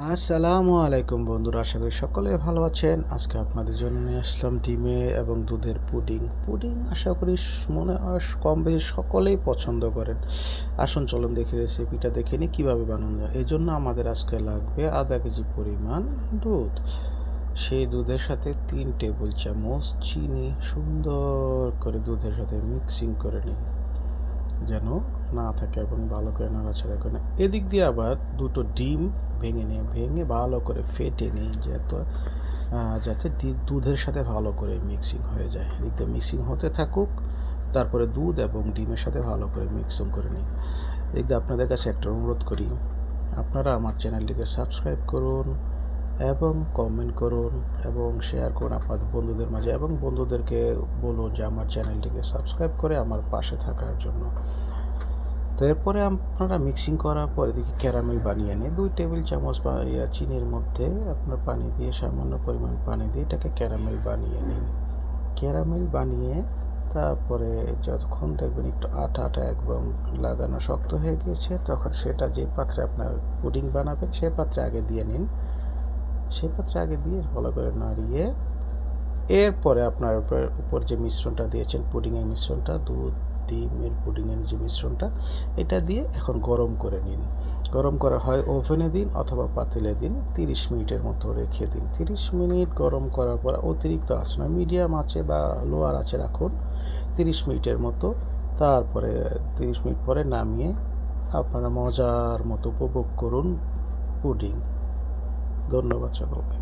আসসালামু আলাইকুম বন্ধুরা, আশা করি সকলে ভালো আছেন। আজকে আপনাদের জন্য নিয়ে আসলাম ডিমে এবং দুধের পুডিং। আশা করি মনে হয় কম বেশি সকলেই পছন্দ করেন। আসুন চলুন দেখি রেসিপিটা দেখে নিই কীভাবে বানানো যায়। এই জন্য আমাদের আজকে লাগবে আধা কেজি পরিমাণ দুধ। সেই দুধের সাথে 3 টেবিল চামচ চিনি সুন্দর করে দুধের সাথে মিক্সিং করে নিই যেন না থাকে এবং ভালো করে নাড়াচাড়া করে না। এদিক দিয়ে আবার দুটো ডিম ভেঙে ভালো করে ফেটে নিই যাতে দুধের সাথে ভালো করে মিক্সিং হয়ে যায়। এদিক দিয়ে মিক্সিং হতে থাকুক, তারপরে দুধ এবং ডিমের সাথে ভালো করে মিক্সিং করে নিই। এদিক দিয়ে আপনাদের কাছে একটা অনুরোধ করি, আপনারা আমার চ্যানেলটিকে সাবস্ক্রাইব করুন এবং কমেন্ট করুন এবং শেয়ার করুন আপনাদের বন্ধুদের মাঝে, এবং বন্ধুদেরকে বলুন যে আমার চ্যানেলটিকে সাবস্ক্রাইব করে আমার পাশে থাকার জন্য। তো এরপরে আপনারা মিক্সিং করার পর এদিকে ক্যারামেল বানিয়ে নিয়ে 2 টেবিল চামচ চিনির মধ্যে আপনার পানি দিয়ে, সামান্য পরিমাণ পানি দিয়ে এটাকে ক্যারামেল বানিয়ে নিন। ক্যারামেল বানিয়ে তারপরে যতক্ষণ দেখবেন একটু আঠা আঠা এবং লাগানো শক্ত হয়ে গিয়েছে, তখন সেটা যে পাত্রে আপনার পুডিং বানাবেন সে পাত্রে আগে দিয়ে নিন। সে পাত্রে আগে দিয়ে ভালো করে নাড়িয়ে এরপরে আপনার উপর যে মিশ্রণটা দিয়েছেন, পুডিংয়ের মিশ্রণটা, দুধ ডিমের পুডিংয়ের যে মিশ্রণটা, এটা দিয়ে এখন গরম করে নিন। গরম করা হয় ওভেনে দিন অথবা পাতিলে দিন, 30 মিনিটের মতো রেখে দিন। 30 মিনিট গরম করার পর অতিরিক্ত আঁচ নয়, মিডিয়াম আঁচে বা লোয়ার আঁচে রাখুন 30 মিনিটের মতো। তারপরে 30 মিনিট পরে নামিয়ে আপনারা মজার মতো উপভোগ করুন পুডিং। ধন্যবাদ সকলকে।